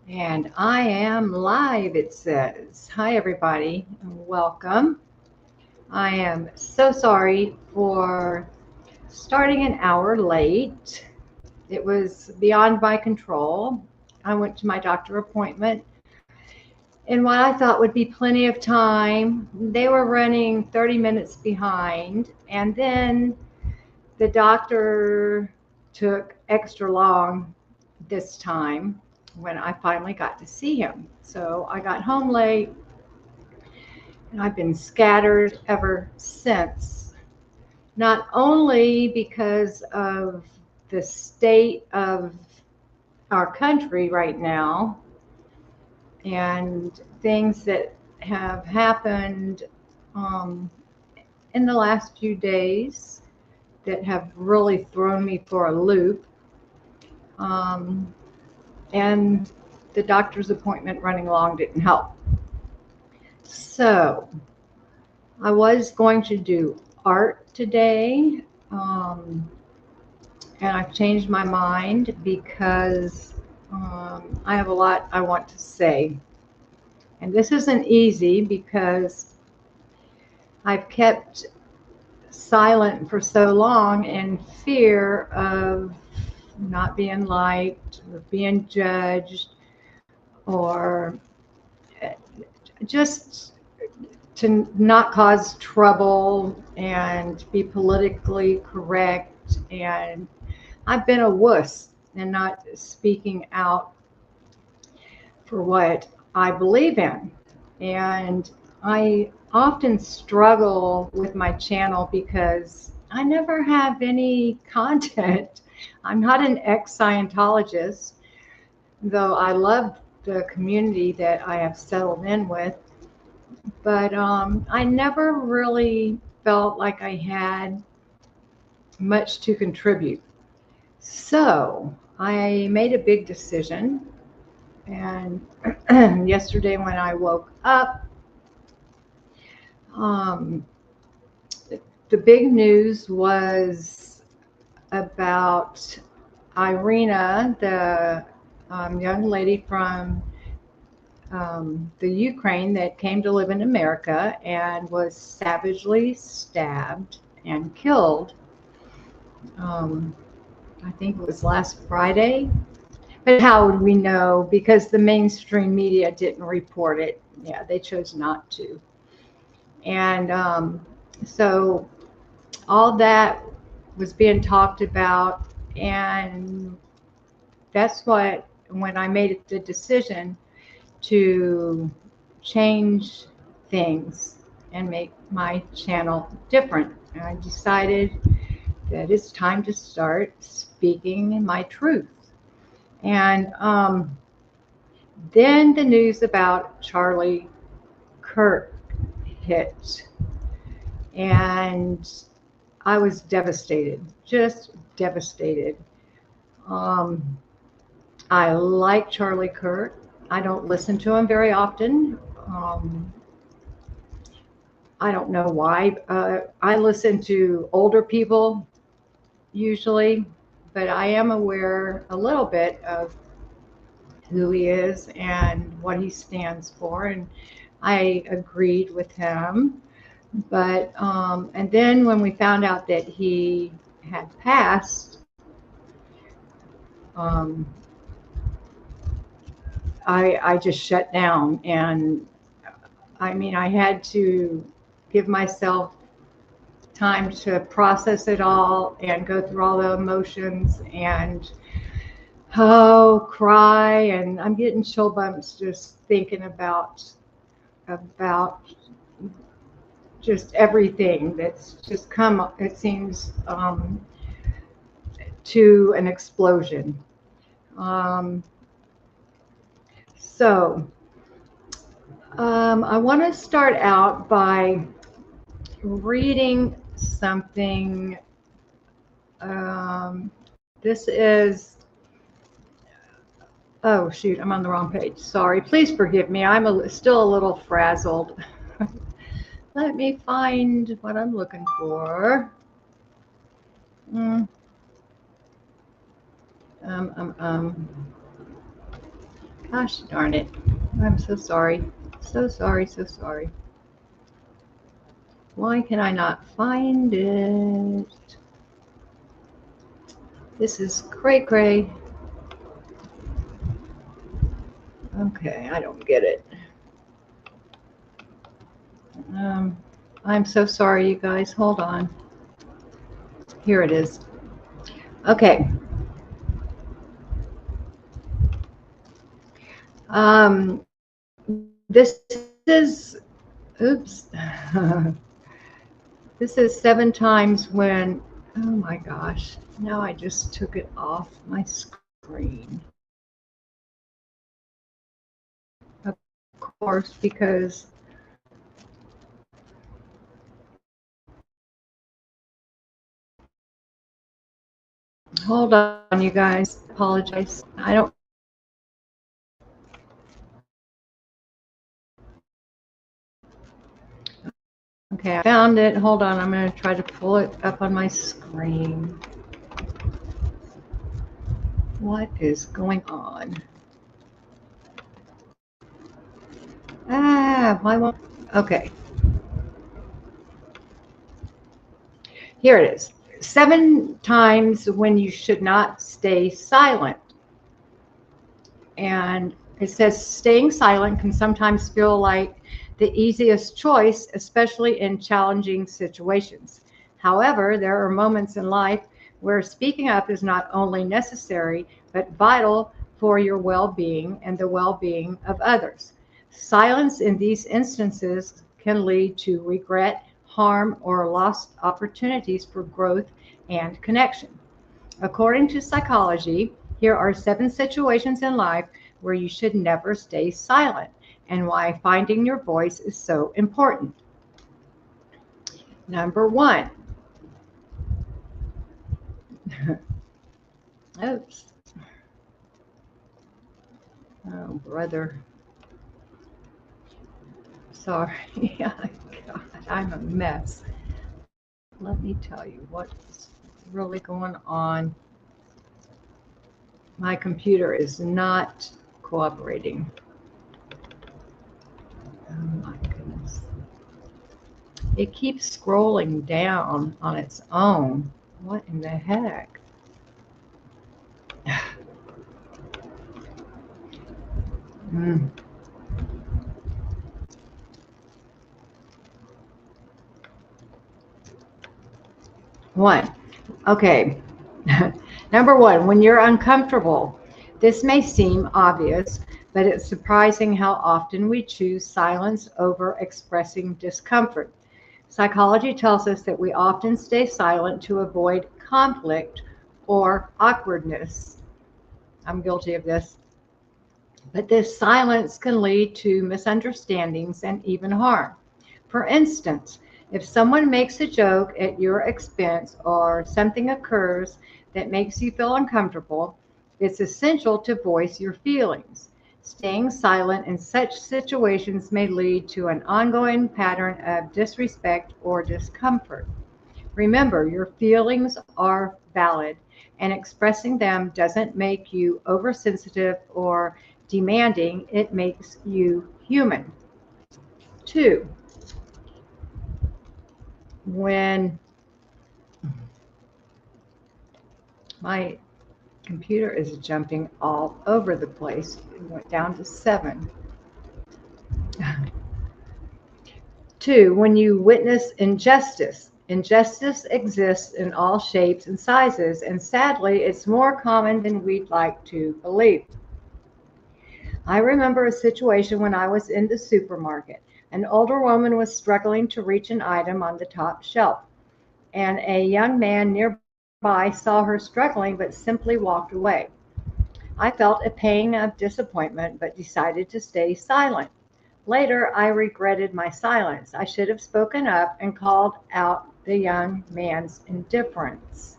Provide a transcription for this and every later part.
And I am live, it says. Hi, everybody, and welcome. I am so sorry for starting an hour late. It was beyond my control. I went to my doctor appointment in what I thought would be plenty of time. They were running 30 minutes behind, and then the doctor took extra long this time when I finally got to see him. So I got home late and I've been scattered ever since. Not only because of the state of our country right now and things that have happened in the last few days that have really thrown me for a loop. And the doctor's appointment running long didn't help. So I was going to do art today, and I've changed my mind because I have a lot I want to say. And this isn't easy because I've kept silent for so long in fear of not being liked or being judged or just to not cause trouble and be politically correct. And I've been a wuss and not speaking out for what I believe in. And I often struggle with my channel because I never have any content. I'm not an ex-Scientologist, though I love the community that I have settled in with. But I never really felt like I had much to contribute. So I made a big decision. And yesterday when I woke up, the big news was about Irina, the young lady from the Ukraine that came to live in America and was savagely stabbed and killed. I think it was last Friday. But how would we know? Because the mainstream media didn't report it. Yeah, they chose not to. And so all that was being talked about, and that's what, when I made the decision to change things and make my channel different, I decided that it's time to start speaking my truth. And then the news about Charlie Kirk hit, and I was devastated, just devastated. I like Charlie Kirk. I don't listen to him very often. I don't know why. I listen to older people usually, but I am aware a little bit of who he is and what he stands for, and I agreed with him. But and then when we found out that he had passed, I just shut down. And I mean, I had to give myself time to process it all and go through all the emotions and cry. And I'm getting chill bumps just thinking about just everything that's just come up, it seems, to an explosion. So I want to start out by reading something. This is, oh shoot, I'm on the wrong page. Sorry, please forgive me. I'm still a little frazzled. Let me find what I'm looking for. Gosh darn it. I'm so sorry. So sorry, so sorry. Why can I not find it? This is cray cray. Okay, I don't get it. I'm so sorry, you guys. Hold on. Here it is. Okay. This is, oops. This is 7 times when, oh my gosh, now I just took it off my screen. Of course, because hold on, you guys. Apologize. I don't. Okay, I found it. Hold on. I'm going to try to pull it up on my screen. What is going on? Why won't? Okay. Here it is. 7 times when you should not stay silent. And it says staying silent can sometimes feel like the easiest choice, especially in challenging situations. However, there are moments in life where speaking up is not only necessary, but vital for your well-being and the well-being of others. Silence in these instances can lead to regret, harm, or lost opportunities for growth and connection. According to psychology, here are 7 situations in life where you should never stay silent and why finding your voice is so important. Number 1. Oops. Oh, brother. Sorry. God, I'm a mess. Let me tell you what's really going on. My computer is not cooperating. Oh my goodness. It keeps scrolling down on its own. What in the heck? Mm. One. Okay. Number 1, when you're uncomfortable. This may seem obvious, but it's surprising how often we choose silence over expressing discomfort. Psychology tells us that we often stay silent to avoid conflict or awkwardness. I'm guilty of this. But this silence can lead to misunderstandings and even harm. For instance, if someone makes a joke at your expense or something occurs that makes you feel uncomfortable, it's essential to voice your feelings. Staying silent in such situations may lead to an ongoing pattern of disrespect or discomfort. Remember, your feelings are valid, and expressing them doesn't make you oversensitive or demanding, it makes you human. 2, when my computer is jumping all over the place, it went down to 7. 2, when you witness injustice. Injustice exists in all shapes and sizes, and sadly, it's more common than we'd like to believe. I remember a situation when I was in the supermarket. An older woman was struggling to reach an item on the top shelf, and a young man nearby saw her struggling but simply walked away. I felt a pang of disappointment but decided to stay silent. Later, I regretted my silence. I should have spoken up and called out the young man's indifference.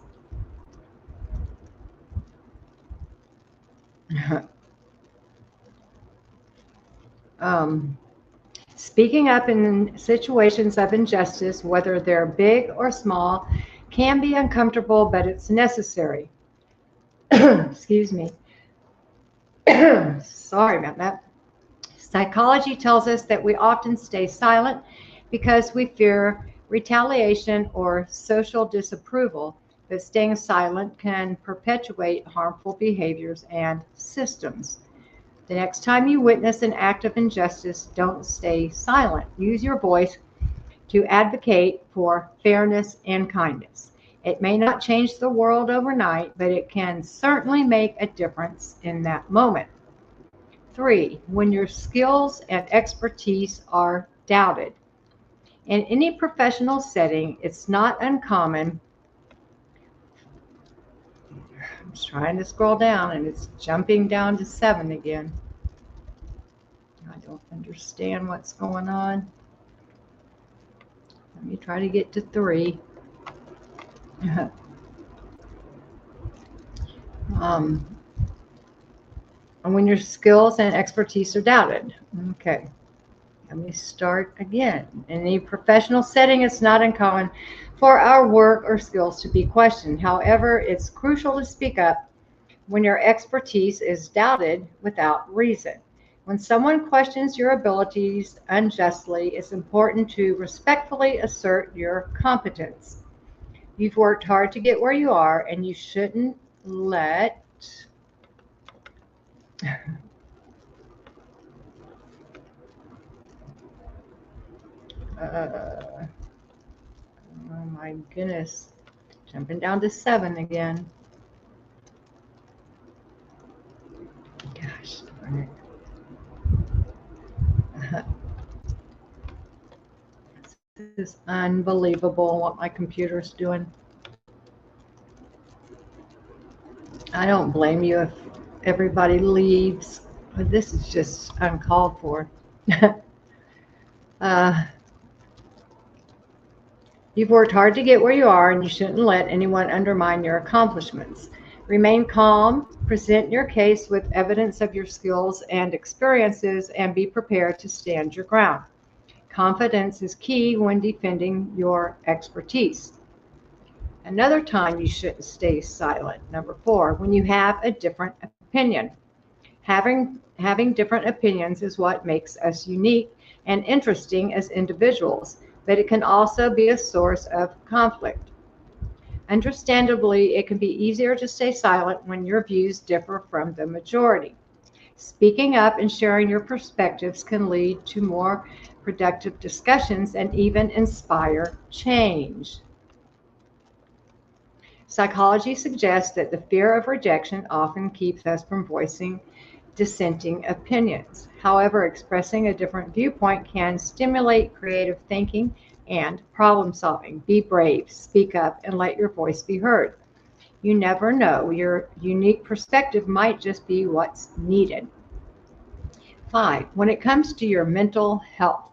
um, Speaking up in situations of injustice, whether they're big or small, can be uncomfortable, but it's necessary. Excuse me. Sorry about that. Psychology tells us that we often stay silent because we fear retaliation or social disapproval, but staying silent can perpetuate harmful behaviors and systems. The next time you witness an act of injustice, don't stay silent. Use your voice to advocate for fairness and kindness. It may not change the world overnight, but it can certainly make a difference in that moment. 3, when your skills and expertise are doubted. In any professional setting, it's not uncommon. I'm trying to scroll down and it's jumping down to 7 again. I don't understand what's going on. Let me try to get to 3. And when your skills and expertise are doubted. Okay. Let me start again. In any professional setting, it's not uncommon for our work or skills to be questioned. However, it's crucial to speak up when your expertise is doubted without reason. When someone questions your abilities unjustly, it's important to respectfully assert your competence. You've worked hard to get where you are, and you shouldn't let oh my goodness, jumping down to 7 again. Gosh darn it. This is unbelievable what my computer's doing. I don't blame you if everybody leaves. But this is just uncalled for. You've worked hard to get where you are, and you shouldn't let anyone undermine your accomplishments. Remain calm, present your case with evidence of your skills and experiences, and be prepared to stand your ground. Confidence is key when defending your expertise. Another time you shouldn't stay silent. Number 4, when you have a different opinion. Having different opinions is what makes us unique and interesting as individuals, but it can also be a source of conflict. Understandably, it can be easier to stay silent when your views differ from the majority. Speaking up and sharing your perspectives can lead to more productive discussions and even inspire change. Psychology suggests that the fear of rejection often keeps us from voicing dissenting opinions. However, expressing a different viewpoint can stimulate creative thinking and problem solving. Be brave, speak up, and let your voice be heard. You never know, your unique perspective might just be what's needed. 5, when it comes to your mental health.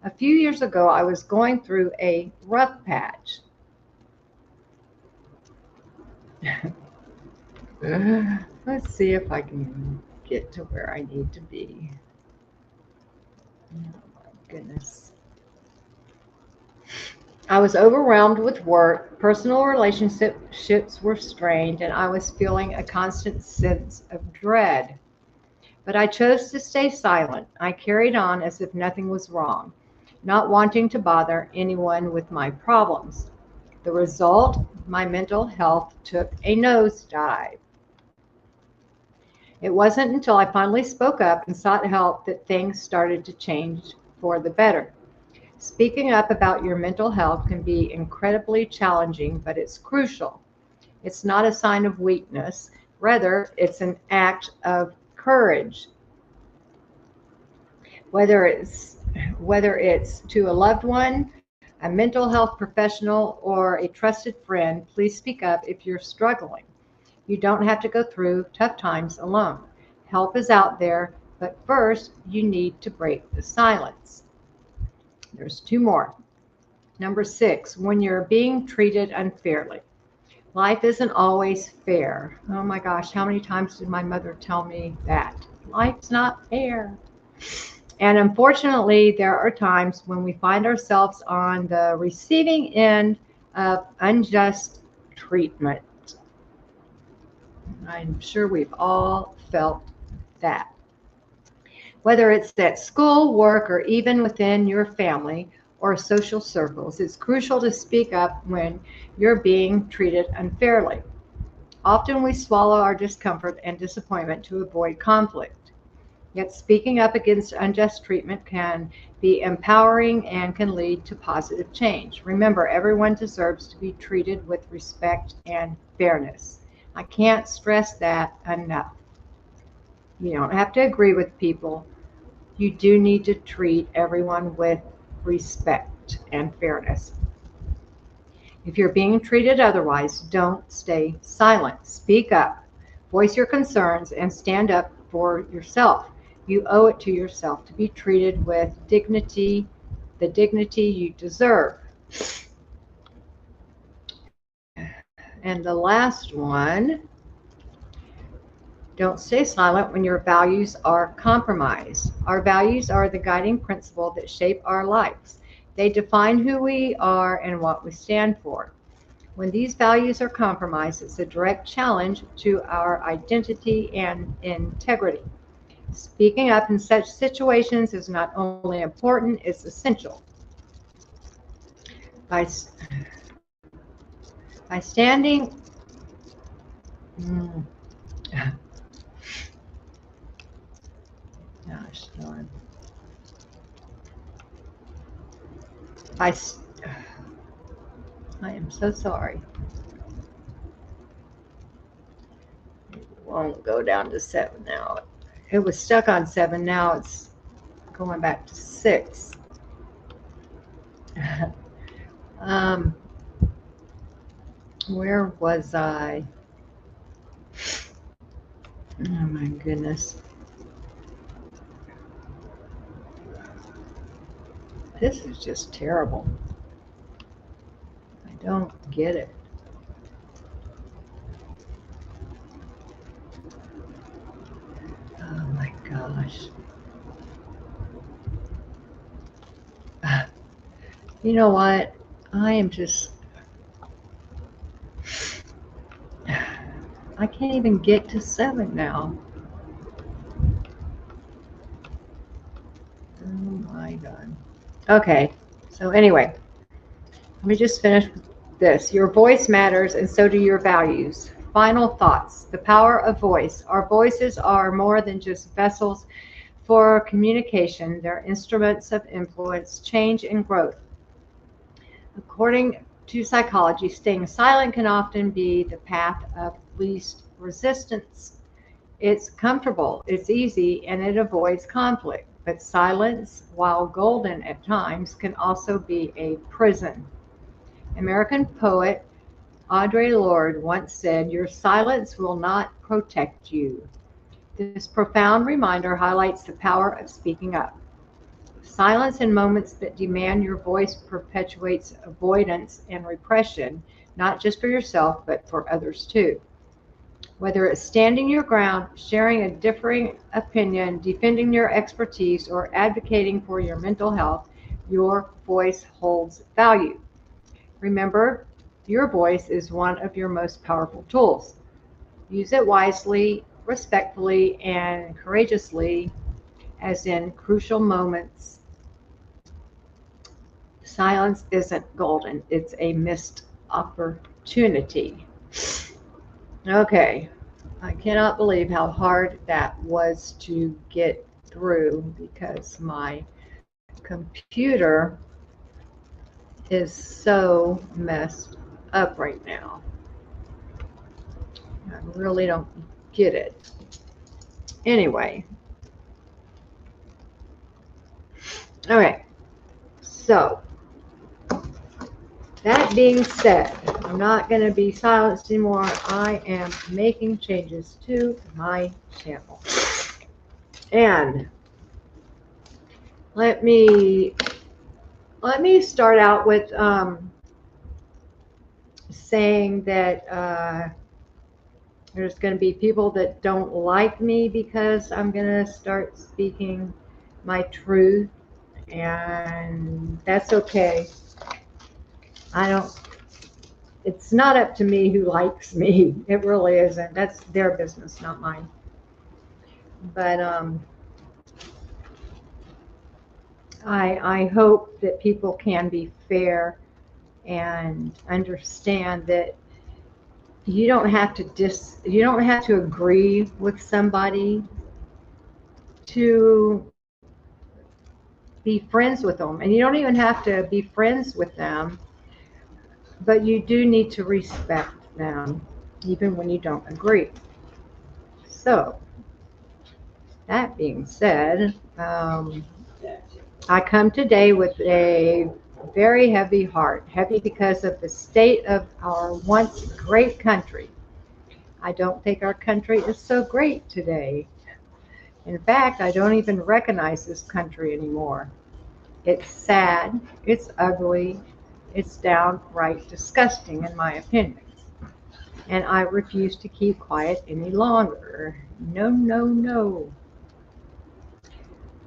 A few years ago, I was going through a rough patch. Let's see if I can get to where I need to be. Oh my goodness. I was overwhelmed with work, personal relationships were strained, and I was feeling a constant sense of dread. But I chose to stay silent. I carried on as if nothing was wrong, not wanting to bother anyone with my problems. The result, my mental health took a nosedive. It wasn't until I finally spoke up and sought help that things started to change for the better. Speaking up about your mental health can be incredibly challenging, but it's crucial. It's not a sign of weakness. Rather, it's an act of courage. Whether it's to a loved one, a mental health professional, or a trusted friend, please speak up if you're struggling. You don't have to go through tough times alone. Help is out there, but first you need to break the silence. There's 2 more. Number 6, when you're being treated unfairly. Life isn't always fair. Oh my gosh, how many times did my mother tell me that? Life's not fair. And unfortunately, there are times when we find ourselves on the receiving end of unjust treatment. I'm sure we've all felt that. Whether it's at school, work, or even within your family or social circles, it's crucial to speak up when you're being treated unfairly. Often we swallow our discomfort and disappointment to avoid conflict. Yet speaking up against unjust treatment can be empowering and can lead to positive change. Remember, everyone deserves to be treated with respect and fairness. I can't stress that enough. You don't have to agree with people. You do need to treat everyone with respect and fairness. If you're being treated otherwise, don't stay silent. Speak up, voice your concerns, and stand up for yourself. You owe it to yourself to be treated with dignity, the dignity you deserve. And the last one, don't stay silent when your values are compromised. Our values are the guiding principle that shape our lives. They define who we are and what we stand for. When these values are compromised, it's a direct challenge to our identity and integrity. Speaking up in such situations is not only important, it's essential. By standing, gosh darn. I am so sorry. It won't go down to 7 now. It was stuck on 7. Now it's going back to 6. Where was I? Oh my goodness. This is just terrible. I don't get it. Oh my gosh. You know what? I am just, I can't even get to 7 now. Oh my God. Okay, so anyway, let me just finish with this. Your voice matters, and so do your values. Final thoughts. The power of voice. Our voices are more than just vessels for communication. They're instruments of influence, change, and growth. According to psychology, staying silent can often be the path of least resistance. It's comfortable, it's easy, and it avoids conflict. But silence, while golden at times, can also be a prison. American poet Audre Lorde once said, "Your silence will not protect you." This profound reminder highlights the power of speaking up. Silence in moments that demand your voice perpetuates avoidance and repression, not just for yourself, but for others too. Whether it's standing your ground, sharing a differing opinion, defending your expertise, or advocating for your mental health, your voice holds value. Remember, your voice is one of your most powerful tools. Use it wisely, respectfully, and courageously, as in crucial moments. Silence isn't golden, it's a missed opportunity. Okay, I cannot believe how hard that was to get through because my computer is so messed up right now. I really don't get it. Anyway. Okay, so that being said, I'm not going to be silenced anymore. I am making changes to my channel. And let me start out with saying that there's going to be people that don't like me because I'm going to start speaking my truth, and that's okay. It's not up to me who likes me. It really isn't. That's their business, not mine. But I hope that people can be fair and understand that you don't have to agree with somebody to be friends with them, and you don't even have to be friends with them, but you do need to respect them even when you don't agree. So that being said, I come today with a very heavy heart, heavy because of the state of our once great country. I don't think our country is so great today. In fact, I don't even recognize this country anymore. It's sad, it's ugly, it's downright disgusting in my opinion. And I refuse to keep quiet any longer. No, no, no.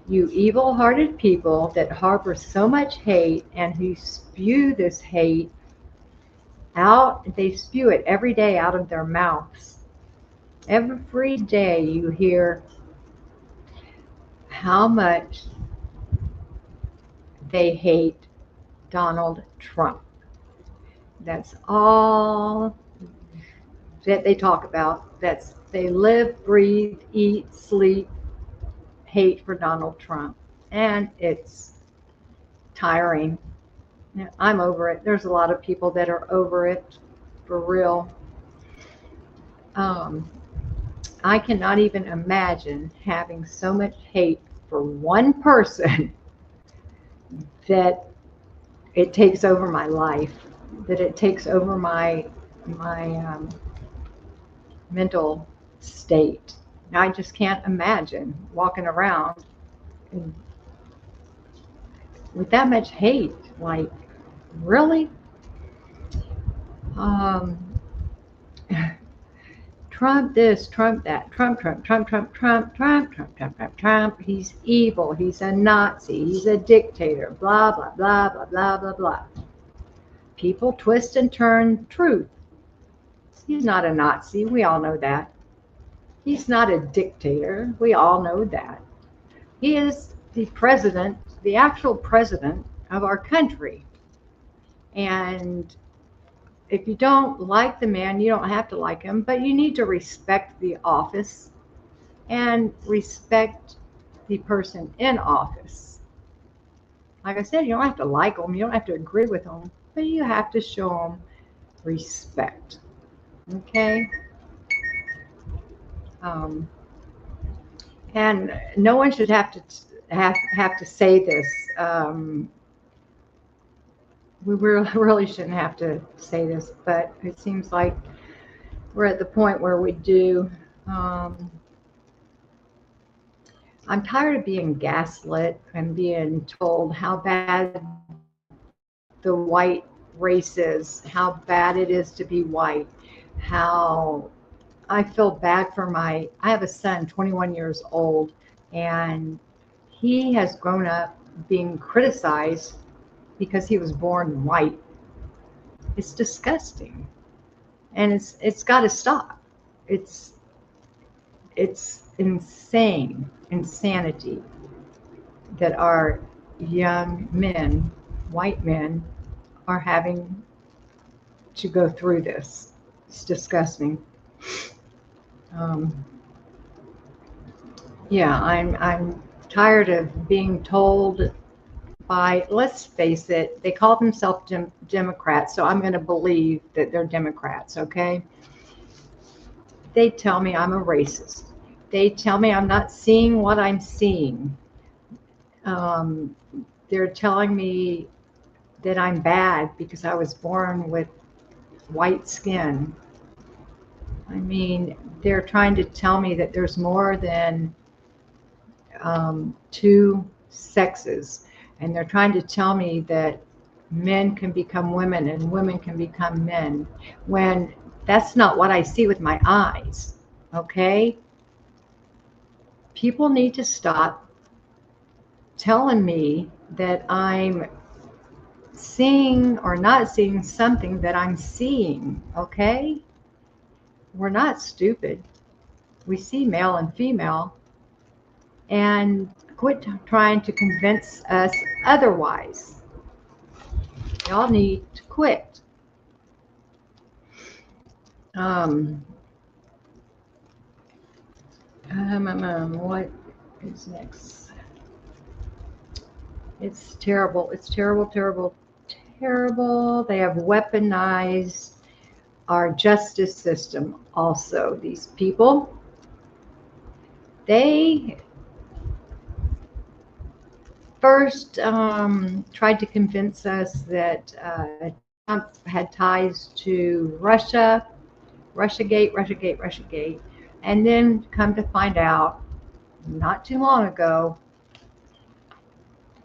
You evil-hearted people that harbor so much hate and who spew this hate out, they spew it every day out of their mouths. Every day you hear how much they hate Donald Trump. That's all that they talk about. They live, breathe, eat, sleep, hate for Donald Trump. And it's tiring. I'm over it. There's a lot of people that are over it, for real. I cannot even imagine having so much hate for one person that it takes over my life, that it takes over my mental state. I just can't imagine walking around with that much hate. Like, really? Trump this, Trump that, Trump, Trump, Trump, Trump, Trump, Trump, Trump, Trump, Trump, Trump. He's evil. He's a Nazi. He's a dictator. Blah, blah, blah, blah, blah, blah, blah. People twist and turn truth. He's not a Nazi. We all know that. He's not a dictator. We all know that. He is the president, the actual president of our country. And if you don't like the man, you don't have to like him, but you need to respect the office and respect the person in office. Like I said, you don't have to like them, you don't have to agree with them, but you have to show them respect. Okay? And no one should have to say this. We really shouldn't have to say this, but it seems like we're at the point where we do. I'm tired of being gaslit and being told how bad the white race is, how bad it is to be white, how I feel bad for I have a son, 21 years old, and he has grown up being criticized because he was born white. It's disgusting, and it's got to stop. It's insanity that our young men, white men, are having to go through this. It's disgusting. Yeah, I'm tired of being told by, let's face it, they call themselves Democrats, so I'm going to believe that they're Democrats, okay? They tell me I'm a racist. They tell me I'm not seeing what I'm seeing. They're telling me that I'm bad because I was born with white skin. I mean, they're trying to tell me that there's more than two sexes. And they're trying to tell me that men can become women and women can become men, when that's not what I see with my eyes, okay? People need to stop telling me that I'm seeing or not seeing something that I'm seeing, okay? We're not stupid. We see male and female. and quit trying to convince us otherwise. Y'all need to quit. What is next? It's terrible. It's terrible, terrible, terrible. They have weaponized our justice system also. These people, they first tried to convince us that Trump had ties to Russia, Russiagate, Russiagate, Russiagate, and then come to find out not too long ago,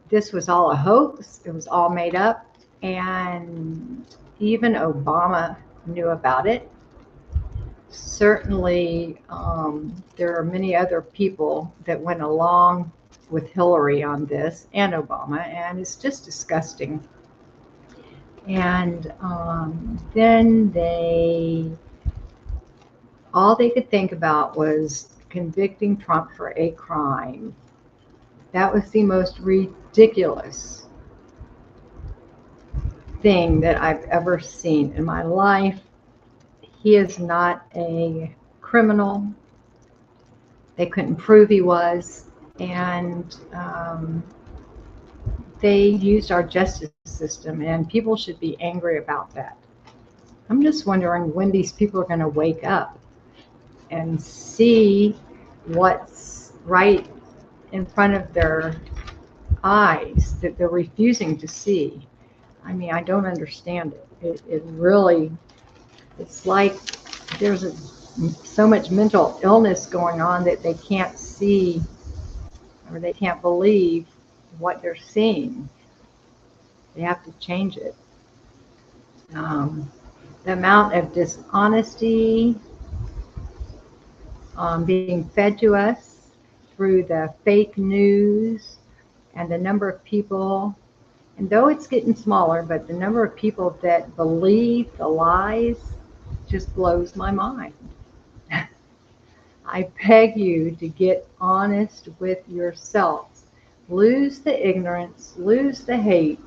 this was all a hoax. It was all made up, and even Obama knew about it. Certainly, there are many other people that went along with Hillary on this and Obama, and it's just disgusting. And then all they could think about was convicting Trump for a crime. That was the most ridiculous thing that I've ever seen in my life. He is not a criminal. They couldn't prove he was. And they used our justice system, and people should be angry about that. I'm just wondering when these people are going to wake up and see what's right in front of their eyes that they're refusing to see. I mean, I don't understand it. It really, it's like there's so much mental illness going on that they can't see or they can't believe what they're seeing. They have to change it. The amount of dishonesty being fed to us through the fake news, and the number of people, and though it's getting smaller, but the number of people that believe the lies just blows my mind. I beg you to get honest with yourselves. Lose the ignorance, lose the hate.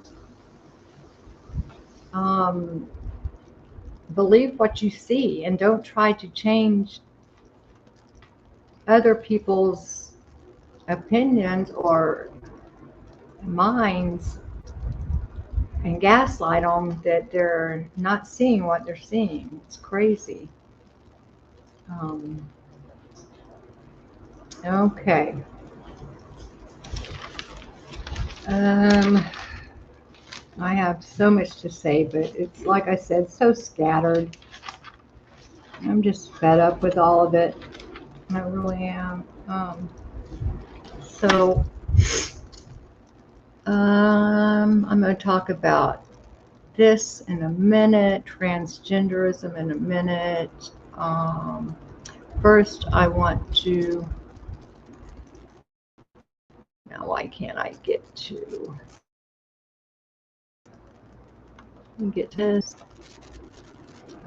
Believe what you see, and don't try to change other people's opinions or minds and gaslight them that they're not seeing what they're seeing. It's crazy. Okay. I have so much to say, but it's like I said, so scattered. I'm just fed up with all of it. I really am. I'm going to talk about this in a minute, transgenderism in a minute. First, I want to. Now, why can't I get to this?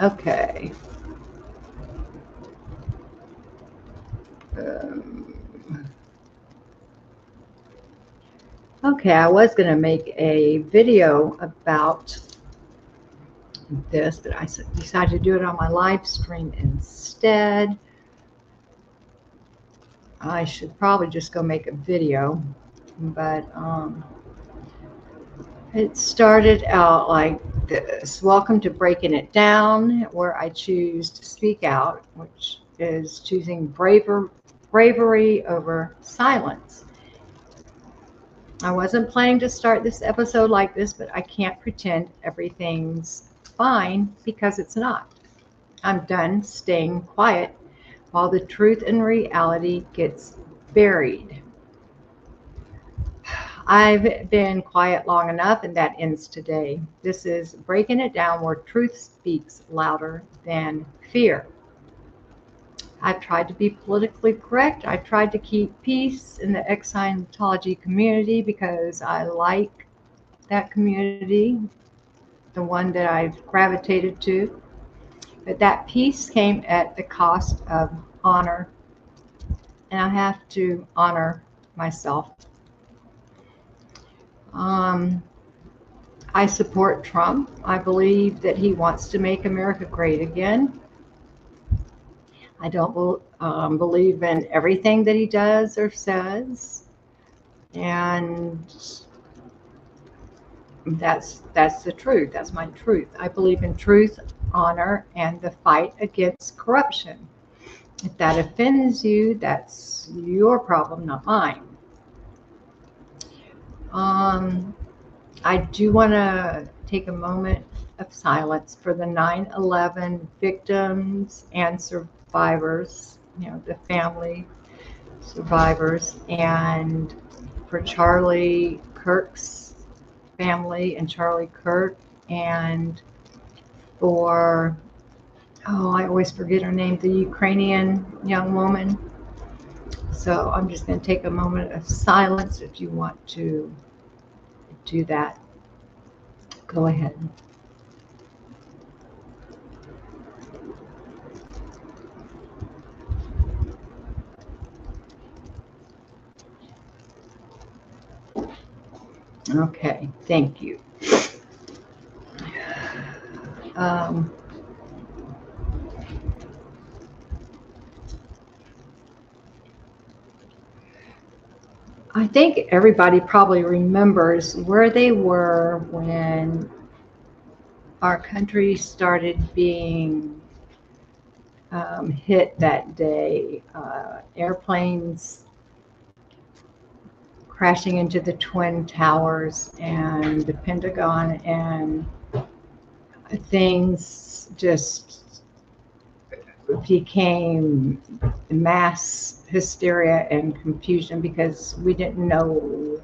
Okay. Okay, I was going to make a video about this, but I decided to do it on my live stream instead. I should probably just go make a video, but it started out like this. Welcome to Breaking It Down, where I choose to speak out, which is choosing bravery over silence. I wasn't planning to start this episode like this, but I can't pretend everything's fine because it's not. I'm done staying quiet while the truth and reality gets buried. I've been quiet long enough, and that ends today. This is Breaking It Down, where truth speaks louder than fear. I've tried to be politically correct. I tried to keep peace in the ARTology community because I like that community, the one that I've gravitated to. But that peace came at the cost of honor. And I have to honor myself. I support Trump. I believe that he wants to make America great again. I don't believe in everything that he does or says, and that's the truth. That's my truth. I believe in truth, honor, and the fight against corruption. If that offends you, that's your problem, not mine. I do want to take a moment of silence for the 9/11 victims and survivors, the family survivors, and for Charlie Kirk's family and Charlie Kirk, and for, I always forget her name, the Ukrainian young woman. So I'm just going to take a moment of silence. If you want to do that, go ahead. Okay, thank you. I think everybody probably remembers where they were when our country started being hit that day. Airplanes crashing into the Twin Towers and the Pentagon, and things just became mass hysteria and confusion because we didn't know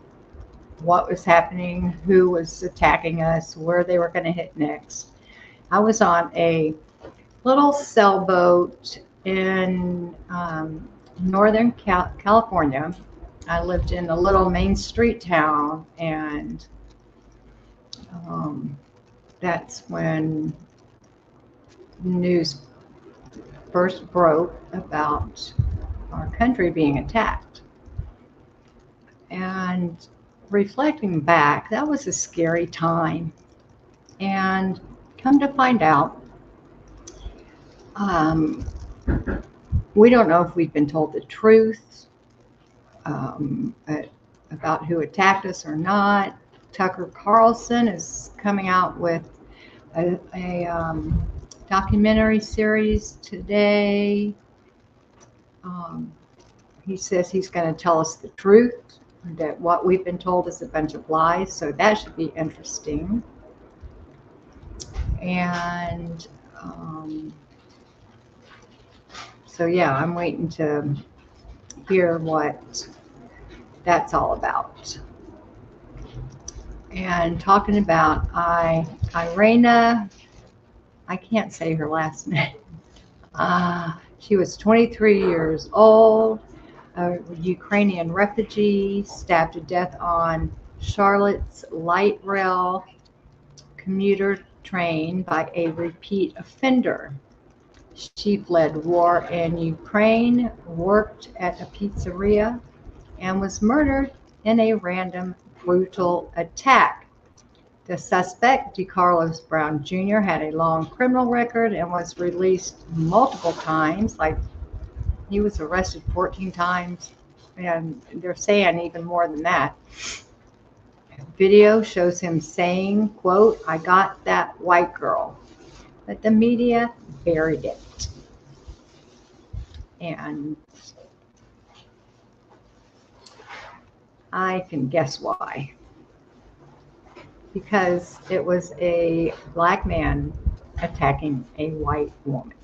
what was happening, who was attacking us, where they were going to hit next. I was on a little sailboat in Northern California. I lived in a little Main Street town, and that's when news first broke about our country being attacked. And reflecting back, that was a scary time. And come to find out, we don't know if we've been told the truth about who attacked us or not. Tucker Carlson is coming out with a documentary series today. He says he's going to tell us the truth, that what we've been told is a bunch of lies, so that should be interesting. And so yeah, I'm waiting to hear what that's all about. And talking about Irina, I can't say her last name. She was 23 years old, a Ukrainian refugee, stabbed to death on Charlotte's light rail commuter train by a repeat offender. She fled war in Ukraine, worked at a pizzeria, and was murdered in a random, brutal attack. The suspect, DeCarlos Brown Jr., had a long criminal record and was released multiple times. Like, he was arrested 14 times, and they're saying even more than that. Video shows him saying, quote, "I got that white girl," but the media buried it. And I can guess why. Because it was a black man attacking a white woman.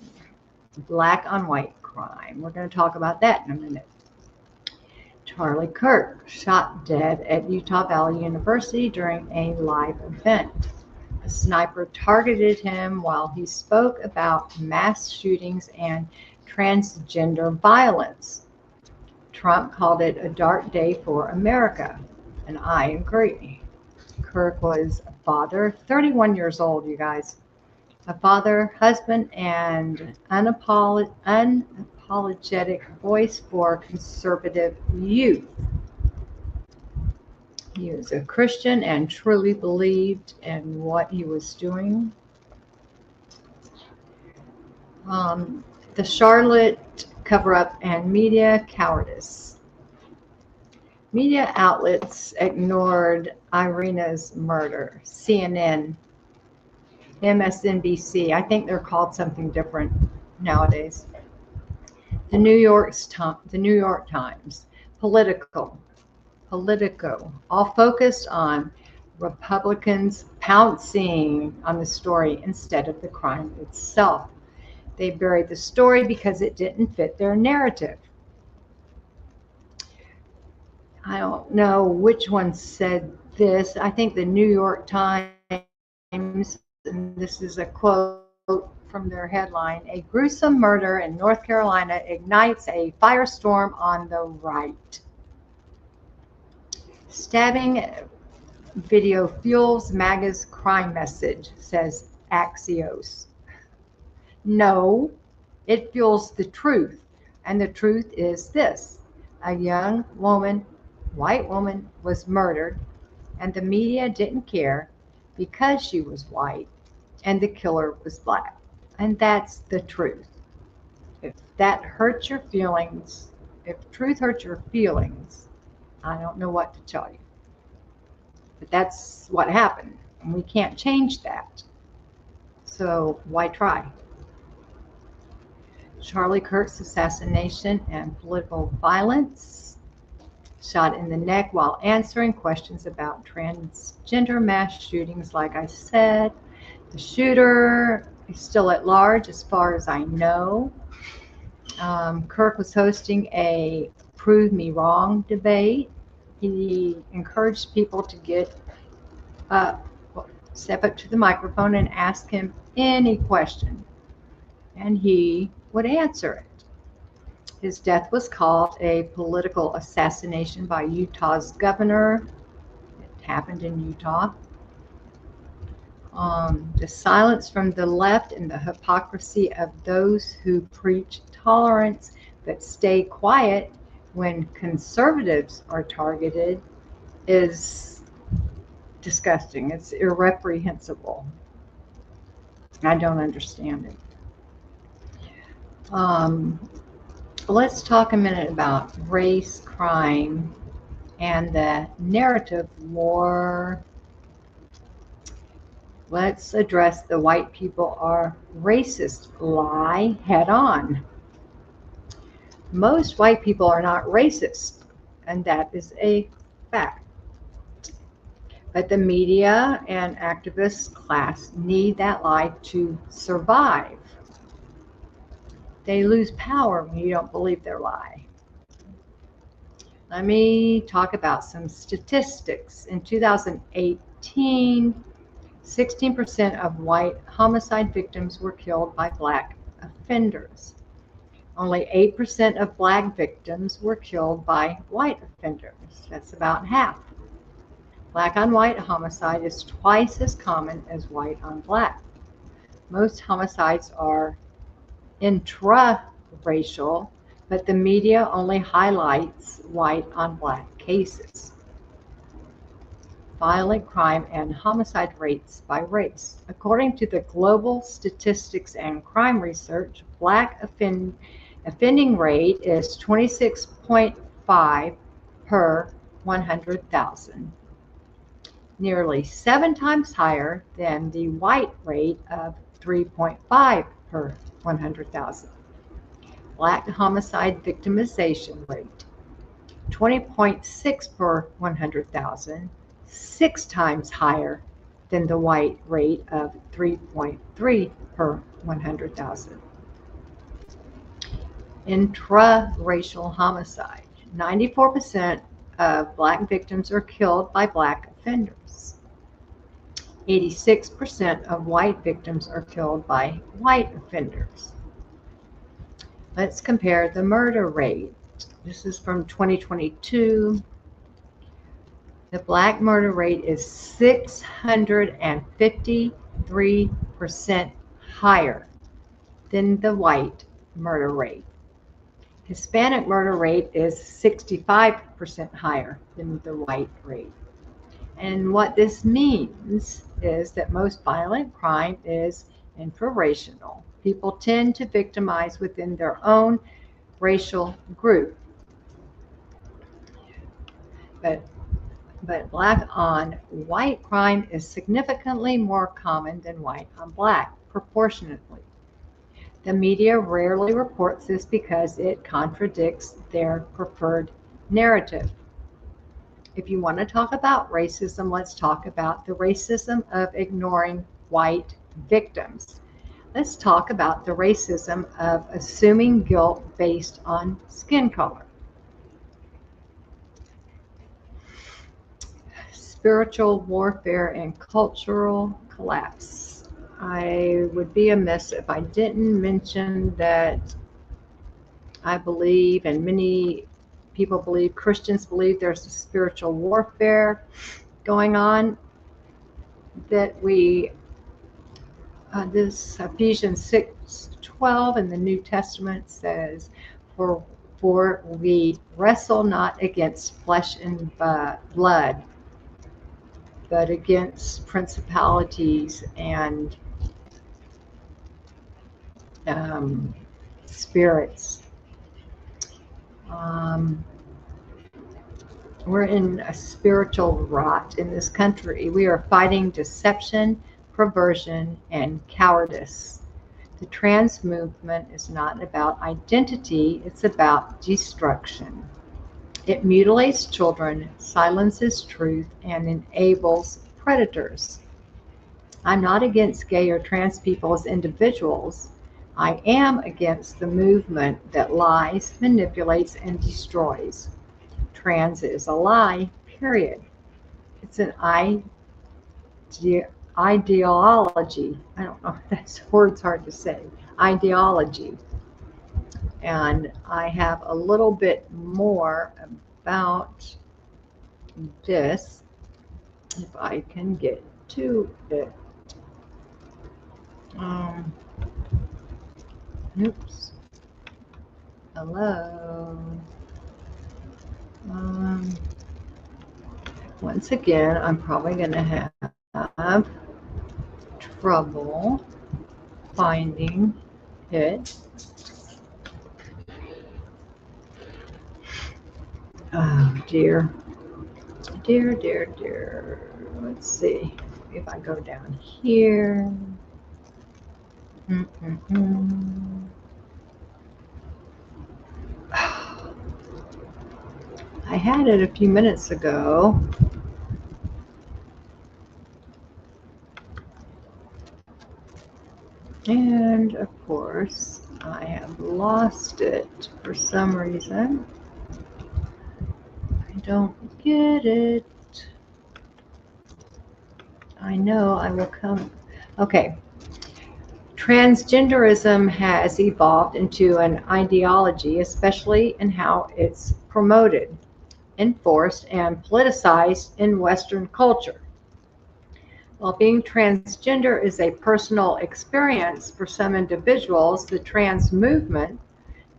Black on white crime. We're going to talk about that in a minute. Charlie Kirk, shot dead at Utah Valley University during a live event. A sniper targeted him while he spoke about mass shootings and transgender violence. Trump called it a dark day for America, and I agree. Kirk was a father, 31 years old, you guys. A father, husband, and unapologetic voice for conservative youth. He was a Christian and truly believed in what he was doing. The Charlotte cover-up and media cowardice. Media outlets ignored Irina's murder. CNN, MSNBC, I think they're called something different nowadays. The New York Times, Politico, all focused on Republicans pouncing on the story instead of the crime itself. They buried the story because it didn't fit their narrative. I don't know which one said this. I think the New York Times, and this is a quote from their headline, "A gruesome murder in North Carolina ignites a firestorm on the right." Stabbing video fuels MAGA's crime message, says Axios. No, it fuels the truth. And the truth is this: a young woman, white woman, was murdered, and the media didn't care because she was white and the killer was black. And that's the truth. If that hurts your feelings, if truth hurts your feelings, I don't know what to tell you. But that's what happened, and we can't change that. So why try? Charlie Kirk's assassination and political violence. Shot in the neck while answering questions about transgender mass shootings, like I said. The shooter is still at large as far as I know. Kirk was hosting a Prove Me Wrong debate. He encouraged people to step up to the microphone and ask him any question, and he would answer it. His death was called a political assassination by Utah's governor. It happened in Utah. The silence from the left and the hypocrisy of those who preach tolerance but stay quiet when conservatives are targeted is disgusting. It's irreprehensible. I don't understand it. Let's talk a minute about race, crime, and the narrative war. Let's address the white people are racist lie head on. Most white people are not racist, and that is a fact. But the media and activist class need that lie to survive. They lose power when you don't believe their lie. Let me talk about some statistics. In 2018, 16% of white homicide victims were killed by black offenders. Only 8% of black victims were killed by white offenders. That's about half. Black on white homicide is twice as common as white on black. Most homicides are intra-racial, but the media only highlights white on black cases. Violent crime and homicide rates by race. According to the Global Statistics and Crime Research, black offending rate is 26.5 per 100,000, nearly 7 times higher than the white rate of 3.5 per 100,000. Black homicide victimization rate, 20.6 per 100,000, 6 times higher than the white rate of 3.3 per 100,000. Intra-racial homicide, 94% of black victims are killed by black offenders. 86% of white victims are killed by white offenders. Let's compare the murder rate. This is from 2022. The black murder rate is 653% higher than the white murder rate. Hispanic murder rate is 65% higher than the white rate. And what this means is that most violent crime is interracial. People tend to victimize within their own racial group. But black on white crime is significantly more common than white on black, proportionately. The media rarely reports this because it contradicts their preferred narrative. If you want to talk about racism, let's talk about the racism of ignoring white victims. Let's talk about the racism of assuming guilt based on skin color. Spiritual warfare and cultural collapse. I would be amiss if I didn't mention that I believe, and many people believe, Christians believe, there's a spiritual warfare going on that this Ephesians 6:12 in the New Testament says, for we wrestle not against flesh and blood, but against principalities and spirits. We're in a spiritual rot in this country. We are fighting deception, perversion, and cowardice. The trans movement is not about identity, it's about destruction. It mutilates children, silences truth, and enables predators. I'm not against gay or trans people as individuals. I am against the movement that lies, manipulates, and destroys. Trans is a lie, period. It's an ideology. I don't know if that word's hard to say. Ideology. And I have a little bit more about this, if I can get to it. Oops. Hello. Once again, I'm probably going to have trouble finding it. Oh dear. Dear. Let's see if I go down here. I had it a few minutes ago. And of course, I have lost it for some reason. I don't get it. I know I will come. Okay. Transgenderism has evolved into an ideology, especially in how it's promoted, enforced, and politicized in Western culture. While being transgender is a personal experience for some individuals, the trans movement,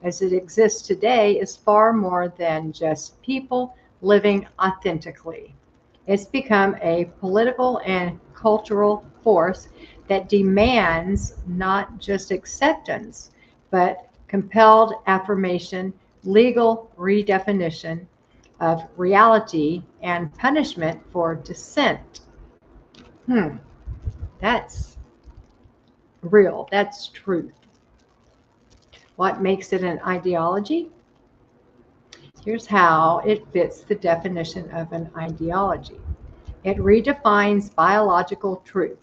as it exists today, is far more than just people living authentically. It's become a political and cultural force that demands not just acceptance, but compelled affirmation, legal redefinition of reality, and punishment for dissent. That's real. That's truth. What makes it an ideology? Here's how it fits the definition of an ideology. It redefines biological truth.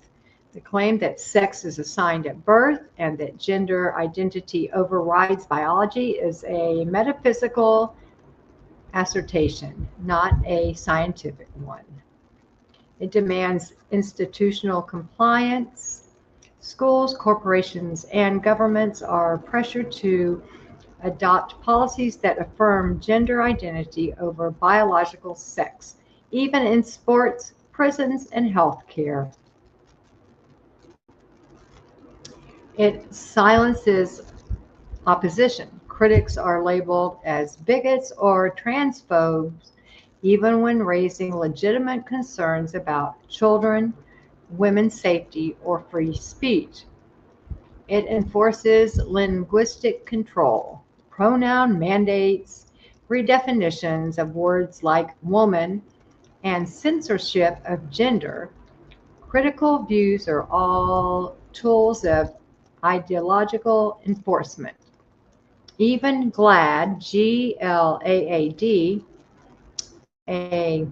The claim that sex is assigned at birth and that gender identity overrides biology is a metaphysical assertion, not a scientific one. It demands institutional compliance. Schools, corporations, and governments are pressured to adopt policies that affirm gender identity over biological sex, even in sports, prisons, and healthcare. It silences opposition. Critics are labeled as bigots or transphobes even when raising legitimate concerns about children, women's safety, or free speech. It enforces linguistic control, pronoun mandates, redefinitions of words like woman, and censorship of gender. Critical views are all tools of ideological enforcement. Even GLAAD, GLAAD, a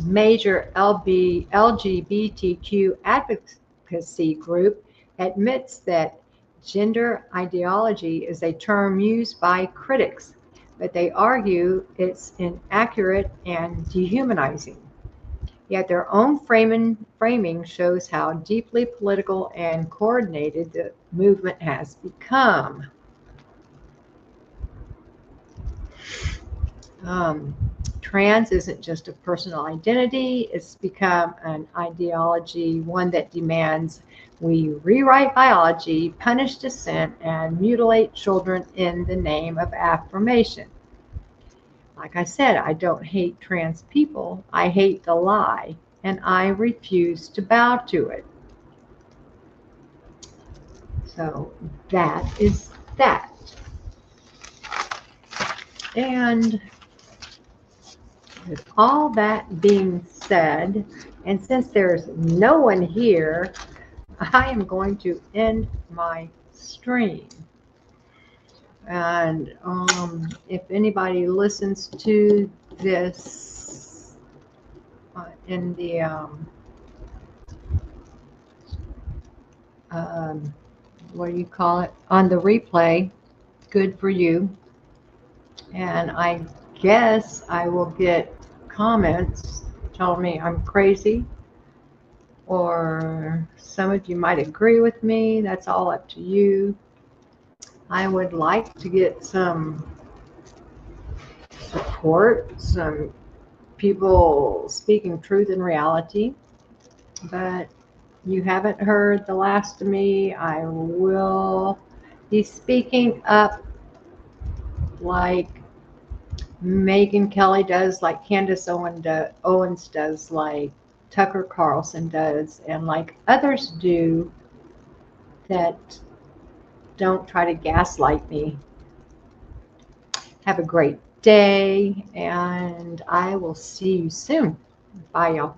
major LGBTQ advocacy group, admits that gender ideology is a term used by critics, but they argue it's inaccurate and dehumanizing. Yet their own framing shows how deeply political and coordinated the movement has become. Trans isn't just a personal identity, it's become an ideology, one that demands we rewrite biology, punish dissent, and mutilate children in the name of affirmation. Like I said, I don't hate trans people, I hate the lie, and I refuse to bow to it. So that is that. And with all that being said, and since there's no one here, I am going to end my stream. And if anybody listens to this in the what do you call it, on the replay, good for you. And I guess I will get comments telling me I'm crazy, or some of you might agree with me. That's all up to you. I would like to get some support, some people speaking truth and reality, but you haven't heard the last of me. I will be speaking up like Megyn Kelly does, like Candace Owens does, like Tucker Carlson does, and like others do that don't try to gaslight me. Have a great day, and I will see you soon. Bye, y'all.